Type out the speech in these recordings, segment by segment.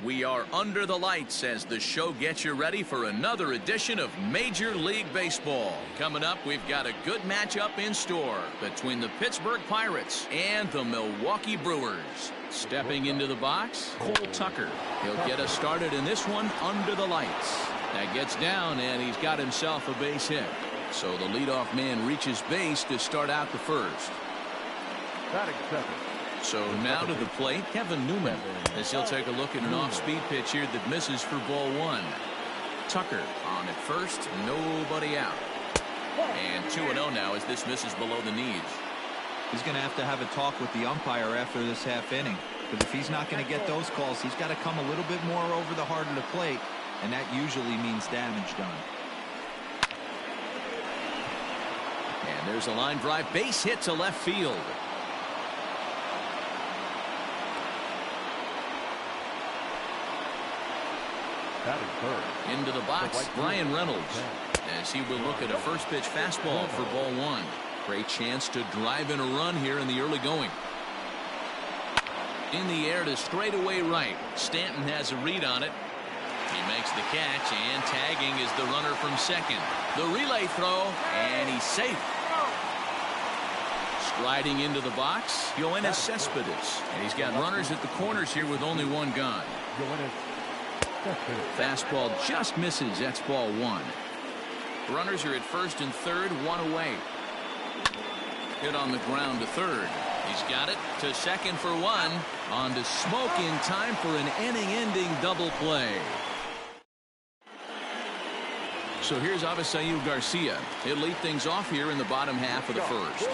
We are under the lights as the show gets you ready for another edition of Major League Baseball. Coming up, we've got a good matchup in store between the Pittsburgh Pirates and the Milwaukee Brewers. Stepping into the box, Cole Tucker. He'll get us started in this one under the lights. That gets down, and he's got himself a base hit. So the leadoff man reaches base to start out the first. Batting second. So now to the plate, Kevin Newman, as he'll take a look at an off-speed pitch here that misses for ball one. Tucker on at first, nobody out. And 2-0 now as this misses below the knees. He's going to have a talk with the umpire after this half inning. Because if he's not going to get those calls, he's got to come a little bit more over the heart of the plate. And that usually means damage done. And there's a line drive base hit to left field. Into the box, Brian Reynolds, as he will look at a first pitch fastball for ball one. Great chance to drive in a run here in the early going. In the air to straightaway right. Stanton has a read on it. He makes the catch, and tagging is the runner from second. The relay throw, and he's safe. Striding into the box, Yoenis Cespedes, and he's got runners at the corners here with only one gone. Fastball just misses. That's ball one. Runners are at first and third, one away. Hit on the ground to third. He's got it to second for one. On to Smoke in time for an inning-ending double play. So here's Avisaíl Garcia. He'll lead things off here in the bottom half of the first.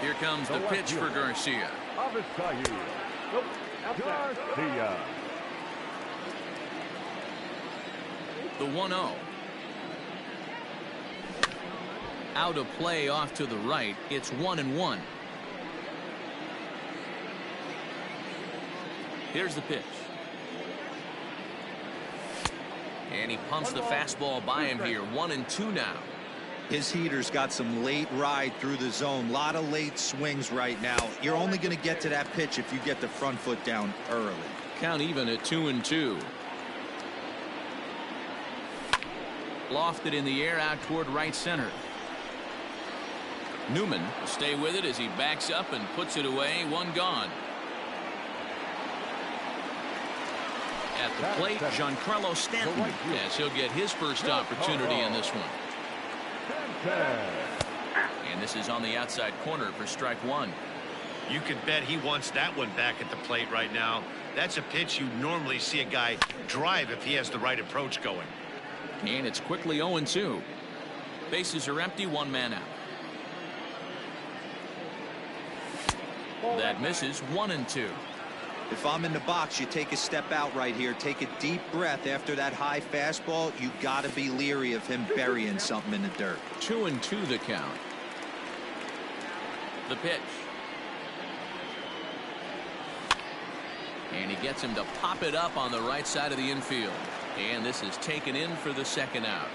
Here comes the pitch for Garcia. The 1-0. Out of play off to the right. It's 1-1. Here's the pitch. And he pumps the fastball by him here. 1-2 now. His heater's got some late ride through the zone. A lot of late swings right now. You're only going to get to that pitch if you get the front foot down early. Count even at 2-2. Lofted in the air out toward right center. Newman will stay with it as he backs up and puts it away. One gone. At the plate, Giancarlo Stanton, as he'll get his first opportunity in this one. And this is on the outside corner for strike one. You could bet he wants that one back at the plate right now. That's a pitch you normally see a guy drive if he has the right approach going. And it's quickly 0-2. Bases are empty, one man out. That misses. 1-2. If I'm in the box, you take a step out right here. Take a deep breath after that high fastball. You got to be leery of him burying something in the dirt. 2-2 the count. The pitch. And he gets him to pop it up on the right side of the infield. And this is taken in for the second out.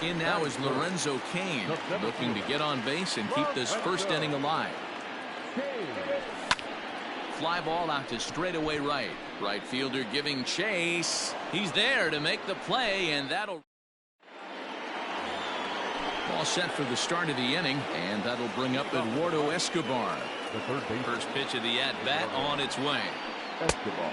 In now is Lorenzo Cain, looking to get on base and keep this first inning alive. Fly ball out to straightaway right. Right fielder giving chase. He's there to make the play, and that'll... All set for the start of the inning, and that'll bring up Eduardo Escobar. First pitch of the at-bat on its way. Escobar.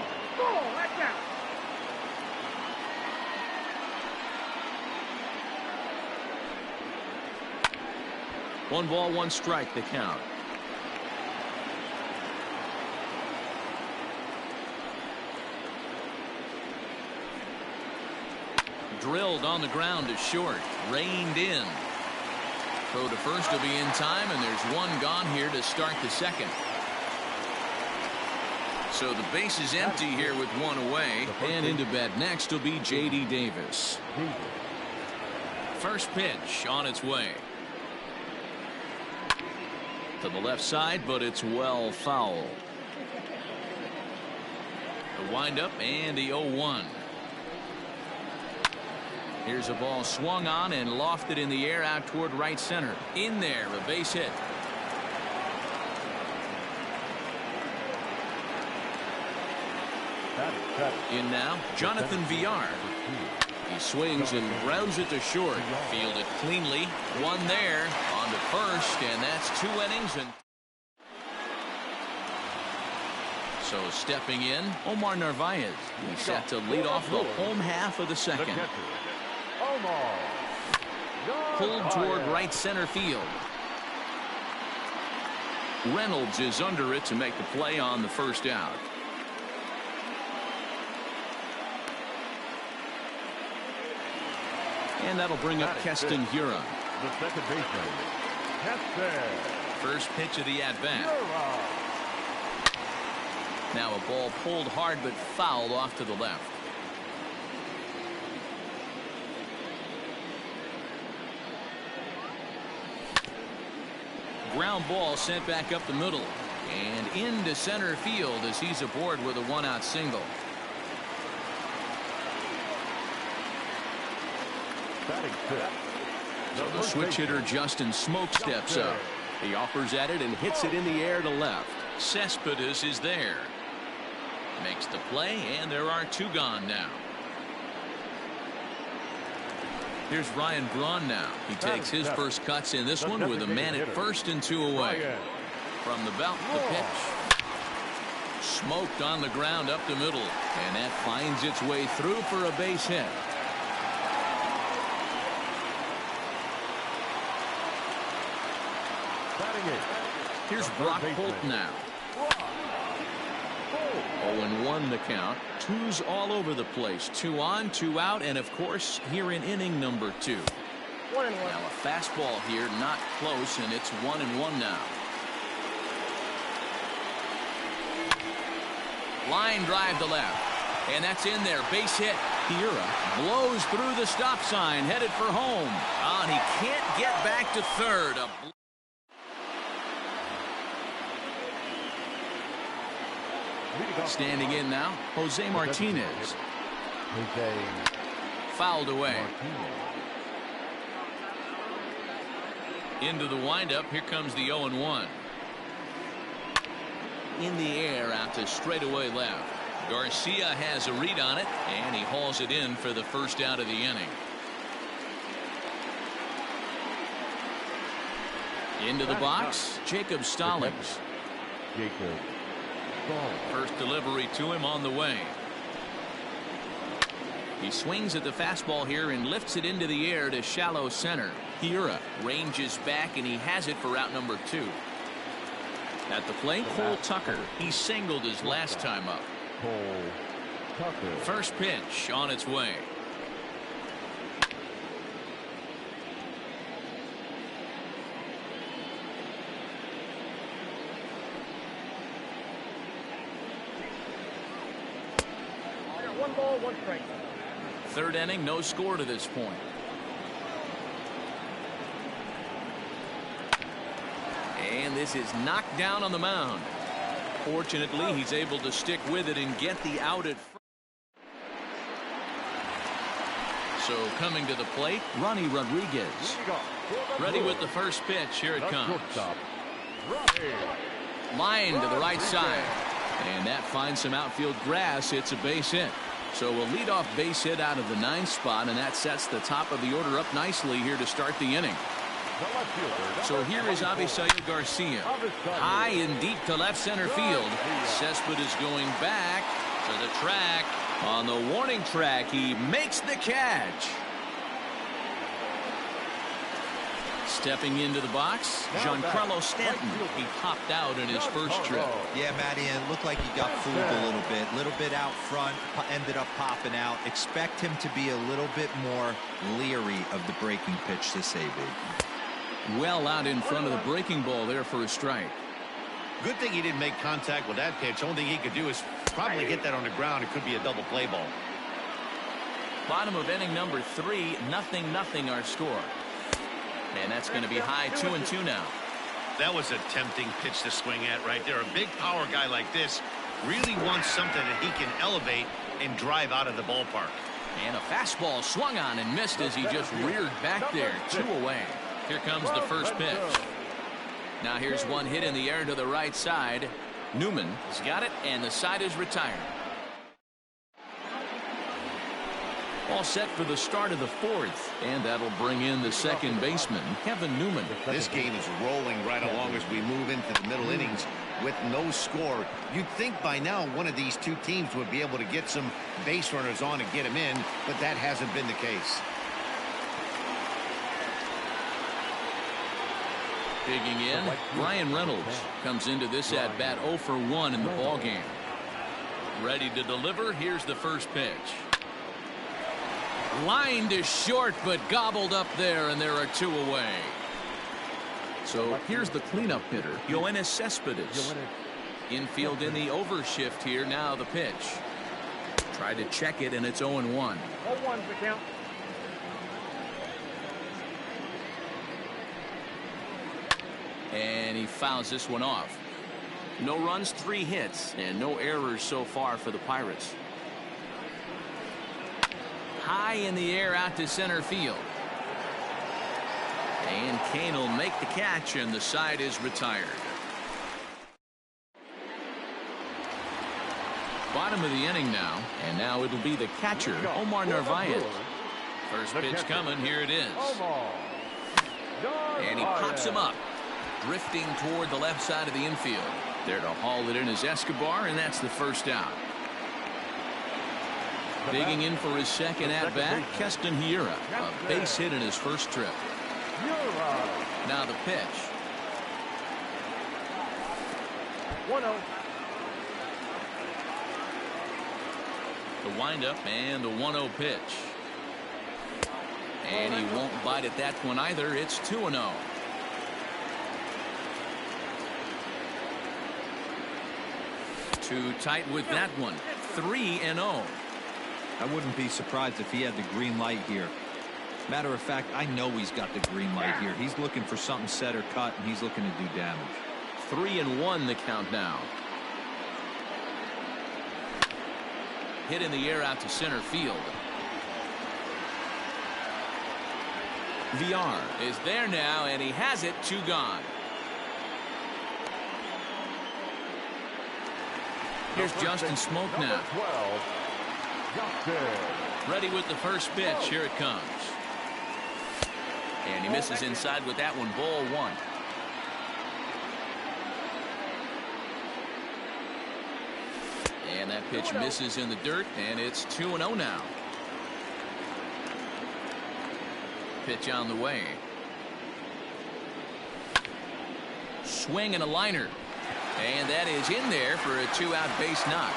One ball, one strike, the count. Drilled on the ground to short. Reined in. Throw to first will be in time, and there's one gone here to start the second. So the base is empty here with one away, and into bat next will be J.D. Davis. First pitch on its way. To the left side, but it's well foul. The windup and the 0-1. Here's a ball swung on and lofted in the air out toward right center. In there, a base hit. In now, Jonathan Villar. He swings and grounds it to short. Fielded cleanly. One there on to first, and that's 2 innings. And so stepping in, Omar Narvaez. He's set to lead off the home half of the second. Pulled toward right center field. Reynolds is under it to make the play on the first out. And that'll bring up Keston Hiura. The second baseman, Keston. First pitch of the at-bat. Now a ball pulled hard but fouled off to the left. Ground ball sent back up the middle and into center field as he's aboard with a 1-out single. So the switch hitter Justin Smoke steps up. He offers at it and hits it in the air to left. Cespedes is there. Makes the play, and there are 2 gone now. Here's Ryan Braun now. He takes his first cuts in this one with a man at first and 2 away. From the belt, the pitch. Smoked on the ground up the middle, and that finds its way through for a base hit. Here's Brock Holt now. 0-1 the count. 2's all over the place. 2 on, 2 out, and of course here in inning number 2. Now a fastball here, not close, and it's 1-1 now. Line drive to left, and that's in there. Base hit. Hiura blows through the stop sign, headed for home. And he can't get back to third. Standing in now, Jose Martinez. Fouled away. Into the windup. Here comes the 0-1. In the air out to straightaway left. Garcia has a read on it, and he hauls it in for the first out of the inning. Into the box, Jacob Stallings. First delivery to him on the way. He swings at the fastball here and lifts it into the air to shallow center. Hiura ranges back, and he has it for route number 2. At the plate, Cole Tucker. He singled his last time up. First pitch on its way. Third inning, no score to this point. And this is knocked down on the mound. Fortunately, he's able to stick with it and get the out at first. So coming to the plate, Ronnie Rodriguez. Ready with the first pitch. Here it comes. Line to the right side. And that finds some outfield grass. It's a base hit. So a leadoff base hit out of the 9th spot, and that sets the top of the order up nicely here to start the inning. So here is Avisail Garcia. High and deep to left center field. Cespedes going back to the track. On the warning track, he makes the catch. Stepping into the box, Giancarlo Stanton. He popped out in his first trip. Yeah, Matty, and it looked like he got fooled a little bit out front, ended up popping out. Expect him to be a little bit more leery of the breaking pitch to say big. Well out in front of the breaking ball there for a strike. Good thing he didn't make contact with that pitch. Only thing he could do is probably hit that on the ground. It could be a double play ball. Bottom of inning number 3, 0-0 our score. And that's going to be high 2-2 now. That was a tempting pitch to swing at right there. A big power guy like this really wants something that he can elevate and drive out of the ballpark. And a fastball swung on and missed as he just reared back there. 2 away. Here comes the first pitch. Now here's one hit in the air to the right side. Newman has got it, and the side is retired. All set for the start of the fourth, and that'll bring in the second baseman, Kevin Newman. This game is rolling right along as we move into the middle innings with no score. You'd think by now one of these two teams would be able to get some base runners on and get them in, but that hasn't been the case. Digging in, Ryan Reynolds comes into this at bat 0 for 1 in the ballgame. Ready to deliver. Here's the first pitch. Line to short, but gobbled up there, and there are 2 away. So here's the cleanup hitter, Yoenis Cespedes. Infield in the overshift here. Now the pitch. Tried to check it, and it's 0-1. 0-1 the count. And he fouls this one off. No runs, 3 hits, and no errors so far for the Pirates. High in the air out to center field. And Kane will make the catch, and the side is retired. Bottom of the inning now, and now it'll be the catcher, Omar Narvaez. First pitch coming, here it is. And he pops him up, drifting toward the left side of the infield. There to haul it in is Escobar, and that's the first out. Digging in for his second at-bat, Keston Hiura, a base hit in his first trip. Now the pitch. 1-0. The windup and the 1-0 pitch. And he won't bite at that one either. It's 2-0. Too tight with that one. 3-0. I wouldn't be surprised if he had the green light here. Matter of fact, I know he's got the green light here. He's looking for something set or cut, and he's looking to do damage. 3-1 the count now. Hit in the air out to center field. VR is there now, and he has it. 2 gone. Here's Justin Smoke now. 12. Ready with the first pitch. Here it comes. And he misses inside with that one. Ball 1. And that pitch misses in the dirt, and it's 2-0 now. Pitch on the way. Swing and a liner. And that is in there for a 2-out base knock.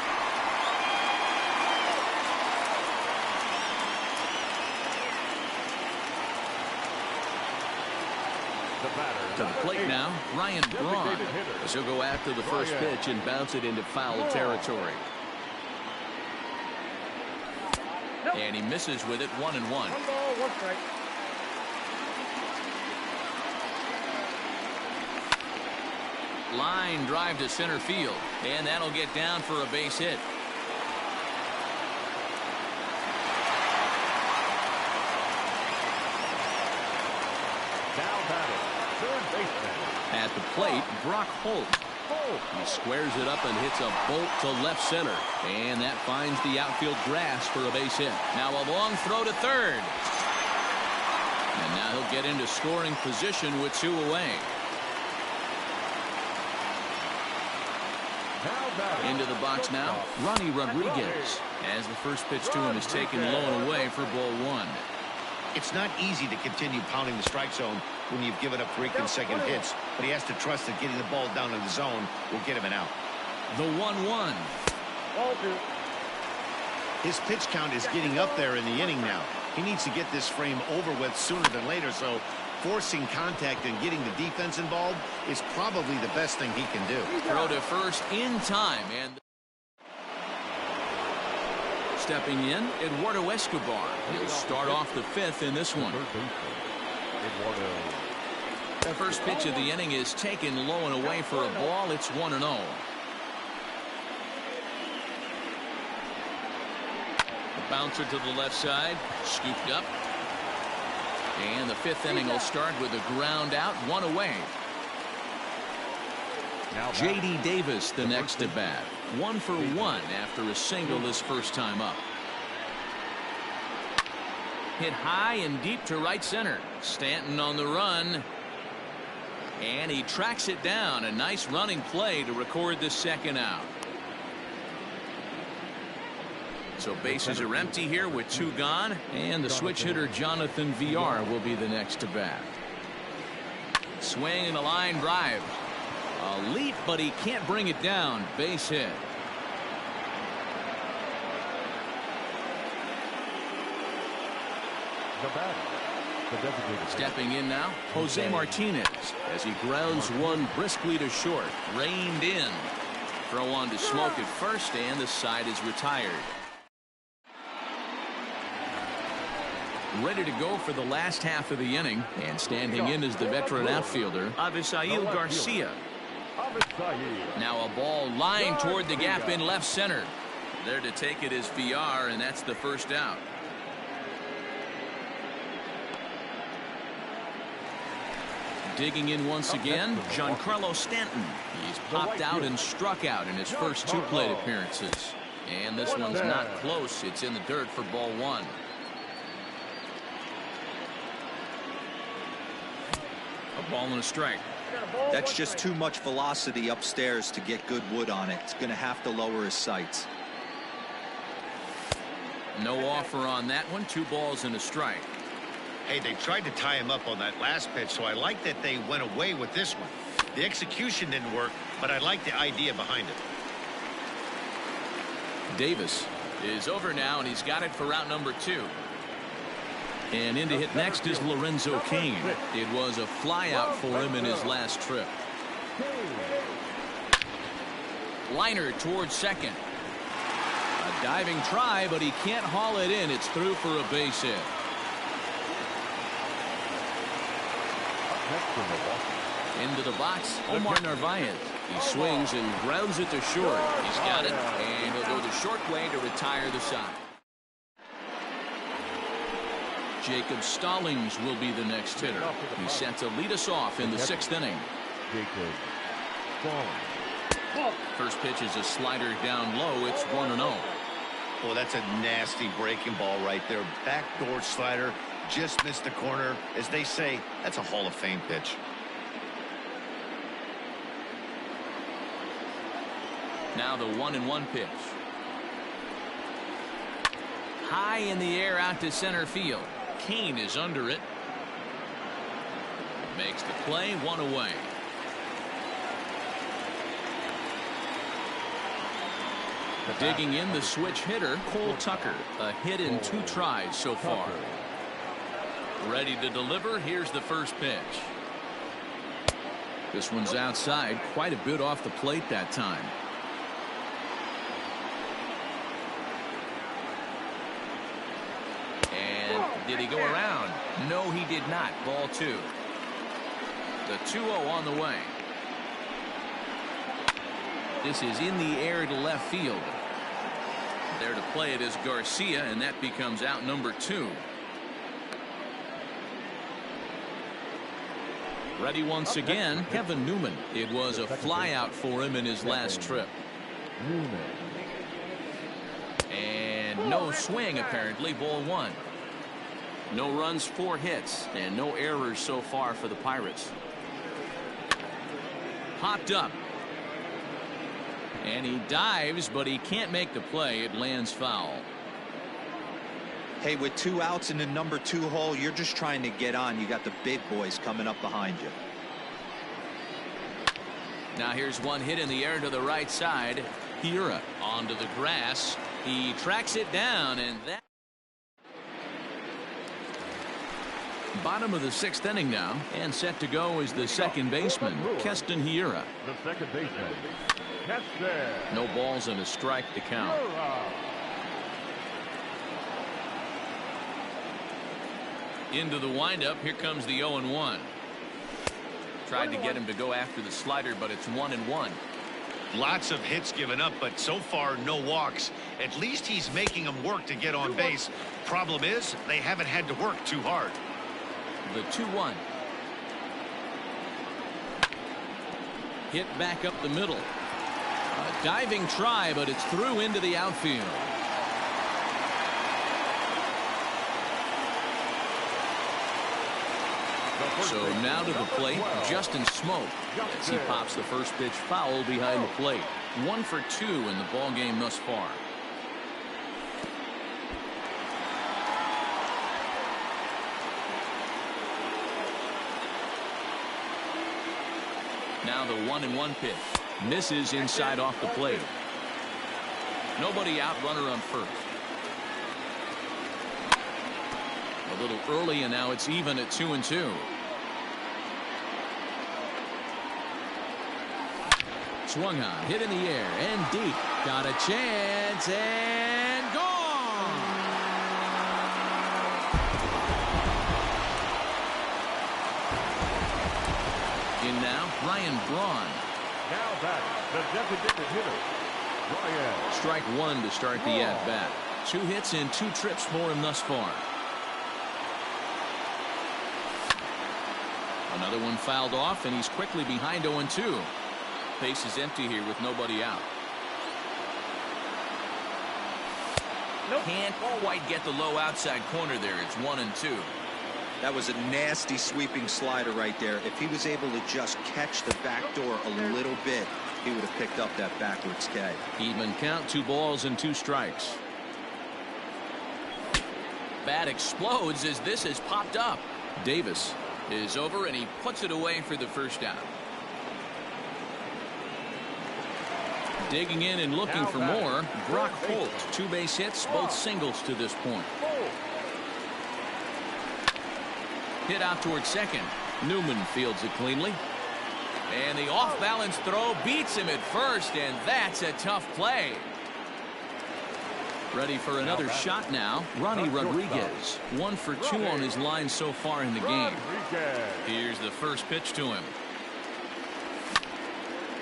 To the plate now, Ryan Braun. He'll go after the first pitch and bounce it into foul territory. And he misses with it. 1-1. 1 ball, 1 strike. Line drive to center field, and that'll get down for a base hit. Now batting, third baseman. At the plate, Brock Holt. He squares it up and hits a bolt to left center, and that finds the outfield grass for a base hit. Now a long throw to third, and now he'll get into scoring position with 2 away. Into the box now, Ronnie Rodriguez, as the first pitch to him is taken low and away for ball 1. It's not easy to continue pounding the strike zone when you've given up 3 consecutive hits, but he has to trust that getting the ball down in the zone will get him an out. The 1-1. Ball 2. His pitch count is getting up there in the inning now. He needs to get this frame over with sooner than later, so forcing contact and getting the defense involved is probably the best thing he can do. Throw to first in time, and stepping in, Eduardo Escobar. He'll start off the 5th in this one. The first pitch of the inning is taken low and away for a ball. It's 1-0. The bouncer to the left side, scooped up. And the 5th inning will start with a ground out, 1 away. J.D. Davis the next at bat. 1 for 1 after a single this first time up. Hit high and deep to right center. Stanton on the run. And he tracks it down. A nice running play to record the second out. So bases are empty here with 2 gone. And the switch hitter Jonathan VR will be the next to bat. Swing and a line drive. A leap, but he can't bring it down. Base hit. Stepping in now, Jose Martinez, as he grounds one briskly to short. Reined in. Throw on to Smoke at first, and the side is retired. Ready to go for the last half of the inning, and standing in is the veteran outfielder, Avisail Garcia. Now a ball lined toward the gap in left center. There to take it is VR, and that's the first out. Digging in once again, Giancarlo Stanton. He's popped out and struck out in his first 2 plate appearances. And this one's not close. It's in the dirt for ball 1. A ball and a strike. That's just too much velocity upstairs to get good wood on it. It's going to have to lower his sights. No offer on that one. 2 balls and a strike. Hey, they tried to tie him up on that last pitch, so I like that they went away with this one. The execution didn't work, but I like the idea behind it. Davis is over now, and he's got it for route number 2. And in to hit next is Lorenzo Cain. It was a fly out for him in his last trip. Liner towards second. A diving try, but he can't haul it in. It's through for a base hit. Into the box, Omar Narvaez. He swings and grounds it to short. He's got it, and he'll go the short way to retire the side. Jacob Stallings will be the next hitter. He's set to lead us off in the 6th inning. First pitch is a slider down low. It's 1-0. Well, that's a nasty breaking ball right there. Backdoor slider. Just missed the corner. As they say, that's a Hall of Fame pitch. Now the 1-1 pitch. High in the air out to center field. Cain is under it. Makes the play, 1 away. Digging in the switch hitter, Cole Tucker. A hit in 2 tries so far. Ready to deliver. Here's the first pitch. This one's outside, quite a bit off the plate that time. And did he go around? No, he did not. Ball 2. The 2-0 on the way. This is in the air to left field. There to play it is Garcia, and that becomes out number 2. Ready once again, Kevin Newman. It was a flyout for him in his last trip. And no swing, apparently. Ball 1. No runs, 4 hits, and no errors so far for the Pirates. Popped up. And he dives, but he can't make the play. It lands foul. Hey, with 2 outs in the number 2 hole, you're just trying to get on. You got the big boys coming up behind you. Now here's one hit in the air to the right side. Hiura onto the grass. He tracks it down, and that. Bottom of the 6th inning now, and set to go is the second baseman, Keston Hiura. The second baseman, Keston. No balls and a strike to count. Into the windup. Here comes the 0-1. Tried to get him to go after the slider, but it's 1-1. Lots of hits given up, but so far no walks. At least he's making them work to get on base. Problem is, they haven't had to work too hard. The 2-1. Hit back up the middle. A diving try, but it's through into the outfield. So now to the plate, Justin Smoke, as he pops the first pitch foul behind the plate. 1 for 2 in the ball game thus far. Now the 1-1 pitch. Misses inside off the plate. Nobody out, runner on first. A little early, and now it's even at 2-2. Swung on, hit in the air, and deep. Got a chance, and gone! In now, Ryan Braun. Now back, the designated hitter, Ryan. Strike one to start the at-bat. 2 hits and 2 trips for him thus far. Another one fouled off, and he's quickly behind 0-2. Base is empty here with nobody out. Can't quite get the low outside corner there. It's 1-2. That was a nasty sweeping slider right there. If he was able to just catch the back door a little bit, he would have picked up that backwards K. Even count, 2 balls and 2 strikes. Bat explodes as this has popped up. Davis is over, and he puts it away for the first out. Digging in and looking for more, Brock Holt. 2 base hits, both singles to this point. Hit out towards second. Newman fields it cleanly. And the off-balance throw beats him at first, and that's a tough play. Ready for another shot now, Ronnie Rodriguez. 1 for 2 on his line so far in the game. Here's the first pitch to him.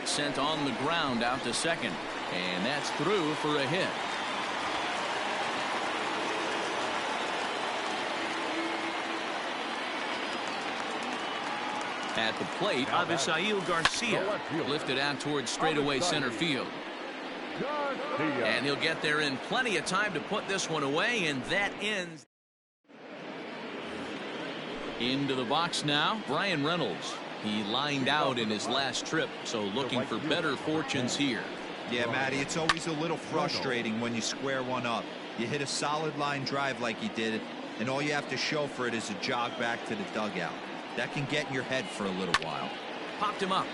Sent on the ground out to second, and that's through for a hit. At the plate, Avisail Garcia lifted out towards straightaway center field. And he'll get there in plenty of time to put this one away, and that ends. Into the box now, Brian Reynolds. He lined out in his last trip, so looking for better fortunes here. Yeah, Matty, it's always a little frustrating when you square one up. You hit a solid line drive like you did, and all you have to show for it is a jog back to the dugout. That can get in your head for a little while. Popped him up.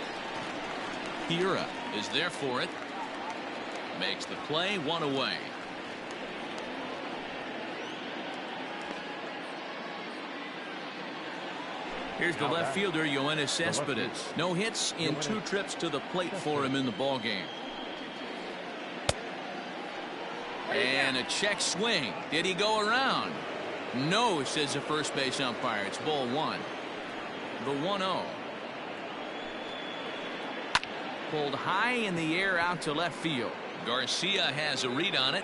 Hiura is there for it. Makes the play, 1 away. Here's the left fielder, Yoenis Cespedes. No hits in 2 trips to the plate for him in the ball game. And a check swing. Did he go around? No, says the first base umpire. It's ball 1. The 1-0. Pulled high in the air out to left field. Garcia has a read on it.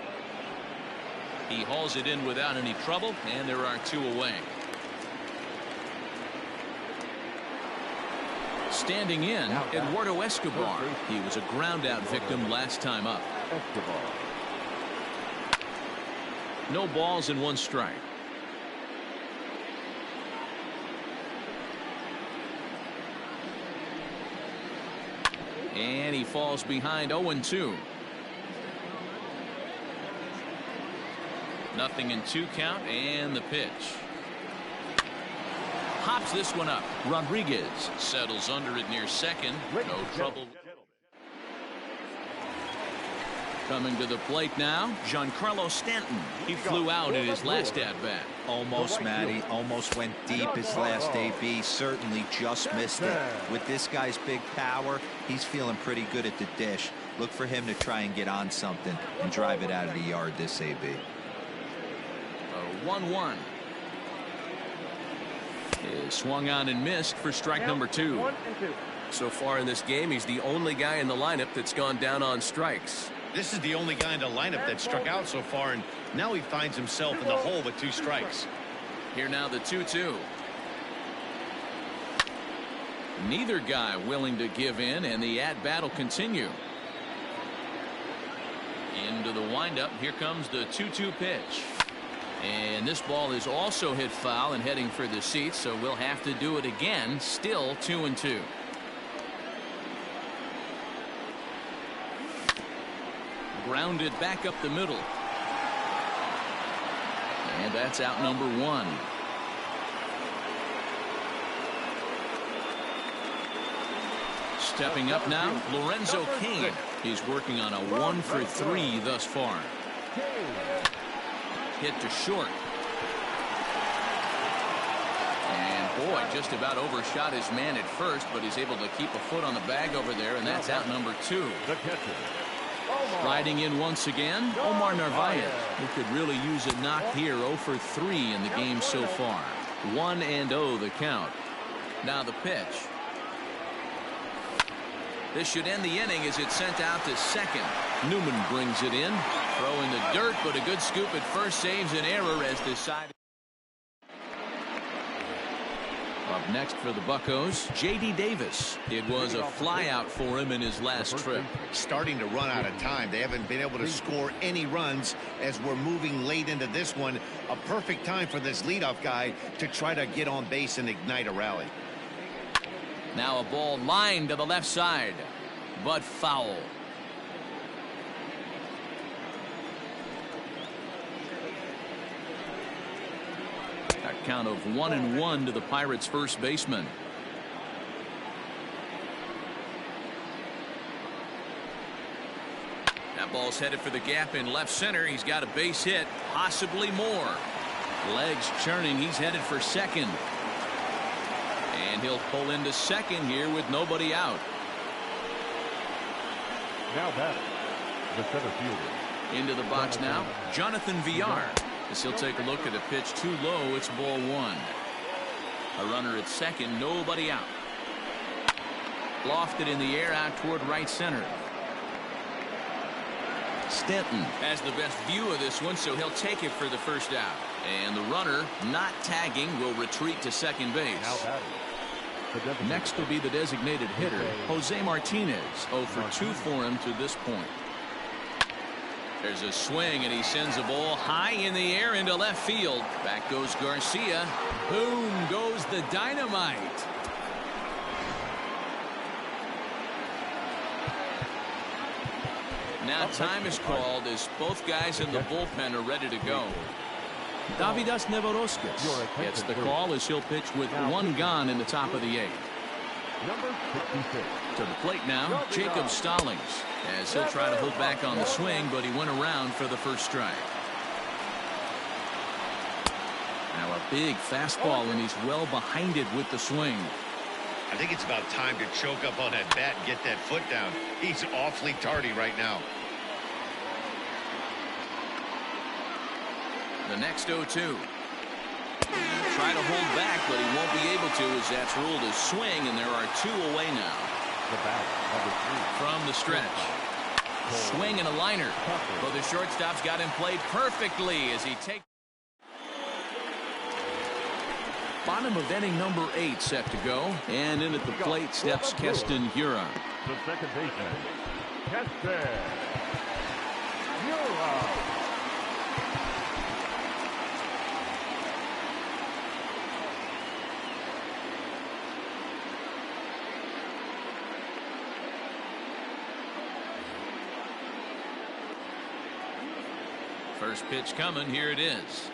He hauls it in without any trouble, and there are 2 away. Standing in, Eduardo Escobar. He was a ground-out victim last time up. No balls and 1 strike. And he falls behind 0-2. Nothing in 2 count, and the pitch. Hops this one up. Rodriguez settles under it near second. No trouble. Coming to the plate now, Giancarlo Stanton. He flew out in his last at-bat. Almost, Matty. Almost went deep his last AB. Certainly just missed it. With this guy's big power, he's feeling pretty good at the dish. Look for him to try and get on something and drive it out of the yard this AB. 1-1. Is swung on and missed for strike number 2. So far in this game, he's the only guy in the lineup that's gone down on strikes. This is the only guy in the lineup that struck out so far, and now he finds himself in the hole with 2 strikes. Here now the 2-2. Neither guy willing to give in, and the at-bat will continue. Into the windup. Here comes the 2-2 pitch. And this ball is also hit foul and heading for the seats, so we'll have to do it again. Still 2-2. Grounded back up the middle. And that's out number 1. Stepping up now, Lorenzo Cain. He's working on a 1-for-3 thus far. Hit to short. And boy, just about overshot his man at first, but he's able to keep a foot on the bag over there, and that's out number 2. Riding in once again, Omar Narvaez. He could really use a knock here. 0-for-3 in the game so far. 1-0 the count. Now the pitch. This should end the inning as it's sent out to second. Newman brings it in. Throw in the dirt, but a good scoop at first saves an error as decided. Up next for the Buccos, J.D. Davis. It was a flyout for him in his last trip. Starting to run out of time. They haven't been able to score any runs as we're moving late into this one. A perfect time for this leadoff guy to try to get on base and ignite a rally. Now a ball lined to the left side, but foul. A count of 1-1 to the Pirates' first baseman. That ball's headed for the gap in left center. He's got a base hit, possibly more. Legs churning. He's headed for second. And he'll pull into second here with nobody out. Now batting, the center fielder. Into the box now, Jonathan Villar. As he'll take a look at a pitch too low. It's ball 1. A runner at second, nobody out. Lofted in the air out toward right center. Stanton has the best view of this one, so he'll take it for the first out. And the runner, not tagging, will retreat to second base. Next will be the designated hitter, Jose Martinez. 0-for-2 for him to this point. There's a swing, and he sends a ball high in the air into left field. Back goes Garcia. Boom goes the dynamite. Now time is called as both guys in the bullpen are ready to go. Davidas Nevoroskis gets the call as he'll pitch with 1 gone in the top of the 8th. Number 66. To the plate now, Jacob Stallings, as he'll try to hold back on the swing, but he went around for the first strike. Now a big fastball, and he's well behind it with the swing. I think it's about time to choke up on that bat and get that foot down. He's awfully tardy right now. The next 0-2. Try to hold back, but he won't be able to as that's ruled a swing, and there are 2 away now. The bat, number 3. From the stretch. Swing and a liner. Well, the shortstop's got him played perfectly as he takes. Bottom of inning number 8 set to go. And in at the plate steps Keston Hiura. The second baseman, Keston Hiura. First pitch coming. Here it is.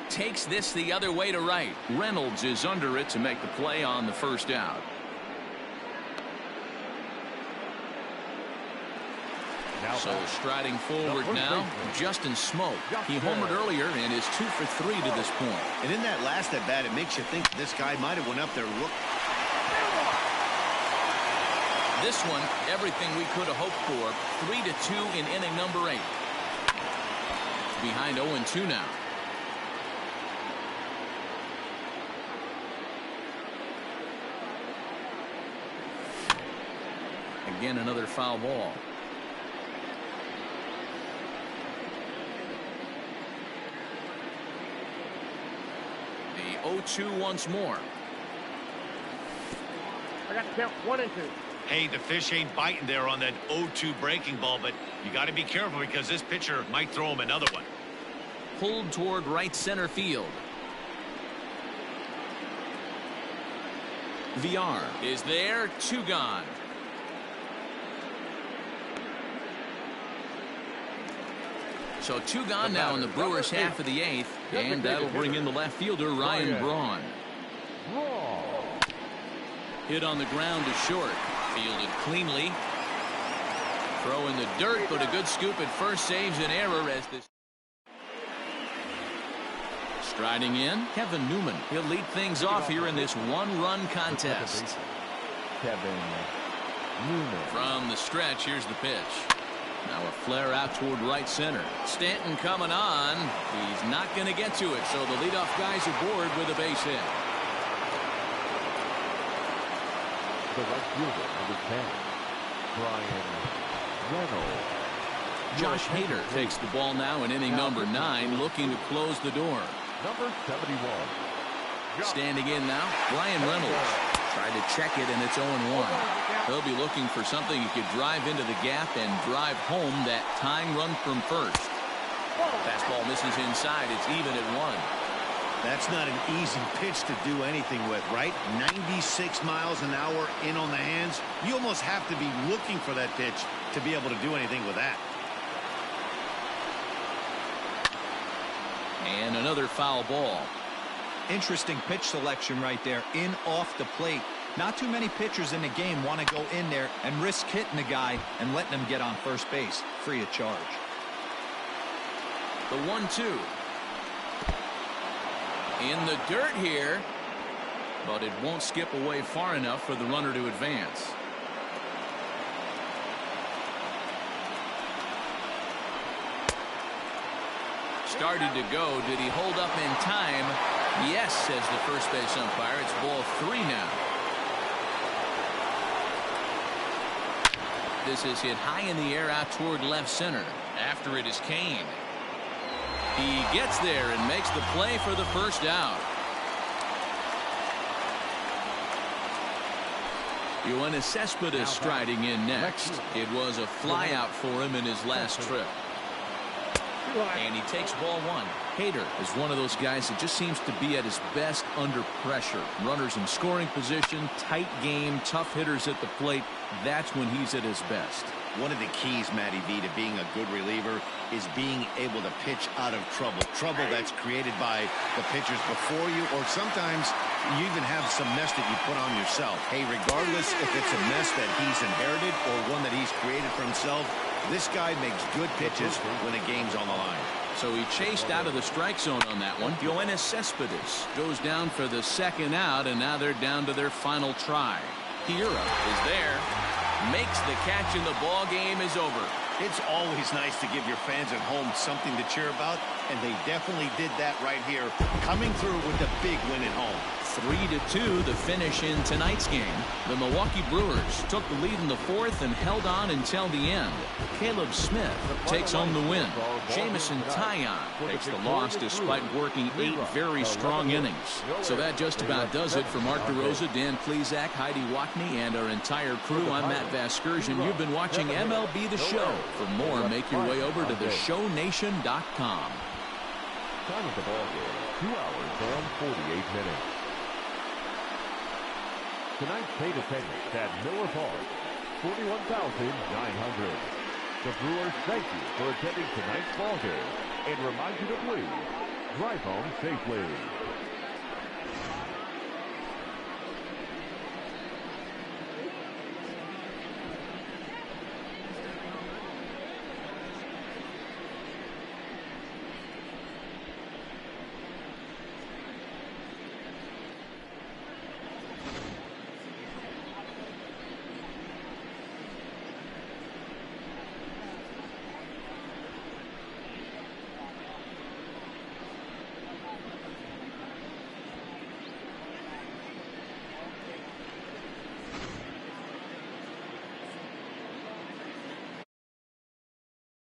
Takes this the other way to right. Reynolds is under it to make the play on the first out. So striding forward now, Justin Smoak. He homered earlier and is 2 for 3 to this point. And in that last at bat, it makes you think this guy might have went up there. Look. This one, everything we could have hoped for. 3-2 in inning number 8. Behind 0-2 now. Again, another foul ball. The 0-2 once more. I got to count 1 and 2. Hey, the fish ain't biting there on that 0-2 breaking ball, but you got to be careful because this pitcher might throw him another one. Pulled toward right center field. VR is there, 2 gone. So 2 gone now in the Brewers half of the 8th, and that'll bring in the left fielder Ryan Braun. Hit on the ground to short. Fielded cleanly. Throw in the dirt, but a good scoop at first saves an error as this. Striding in, Kevin Newman. He'll lead things off here in this 1-run contest. Kevin Newman. From the stretch, here's the pitch. Now a flare out toward right center. Stanton coming on. He's not going to get to it, so the leadoff guy's aboard with a base hit. The right fielder, number 10, Brian Reynolds. Josh Hader takes the ball now in inning number 9, looking to close the door. Number 71. Standing in now, Brian Reynolds. Tried to check it, and it's 0-1. He'll be looking for something he could drive into the gap and drive home that tying run from first. Fastball misses inside. It's even at 1. That's not an easy pitch to do anything with, right? 96 miles an hour in on the hands. You almost have to be looking for that pitch to be able to do anything with that. And another foul ball. Interesting pitch selection right there, in off the plate. Not too many pitchers in the game want to go in there and risk hitting the guy and letting him get on first base free of charge. The 1-2. In the dirt here, but it won't skip away far enough for the runner to advance. Started to go. Did he hold up in time? Yes, says the first base umpire. It's ball 3 now. This is hit high in the air out toward left center. After it is Kane. He gets there and makes the play for the first out. Yoenis Cespedes striding in next. It was a fly out for him in his last trip. And he takes ball 1. Hader is one of those guys that just seems to be at his best under pressure. Runners in scoring position, tight game, tough hitters at the plate. That's when he's at his best. One of the keys, Matty V, to being a good reliever is being able to pitch out of trouble. Trouble that's created by the pitchers before you, or sometimes you even have some mess that you put on yourself. Hey, regardless if it's a mess that he's inherited or one that he's created for himself, this guy makes good pitches when a game's on the line. So he chased out of the strike zone on that one. Yoenis Cespedes goes down for the second out, and now they're down to their final try. Hiura is there. Makes the catch, and the ball game is over. It's always nice to give your fans at home something to cheer about, and they definitely did that right here, coming through with the big win at home. 3-2 the finish in tonight's game. The Milwaukee Brewers took the lead in the 4th and held on until the end. Caleb Smith takes home the win. Jamison Taillon takes the loss despite working 8 very strong innings. So that just about does it for Mark DeRosa, Dan Plesac, Heidi Wackney, and our entire crew. I'm Matt Vasgersian. You've been watching MLB The Show. For more, make your way over to theshownation.com. Time of the ball game, 2 hours and 48 minutes. Tonight's paid attendance at Miller Park, 41,900. The Brewers thank you for attending tonight's ball game and remind you to please drive home safely.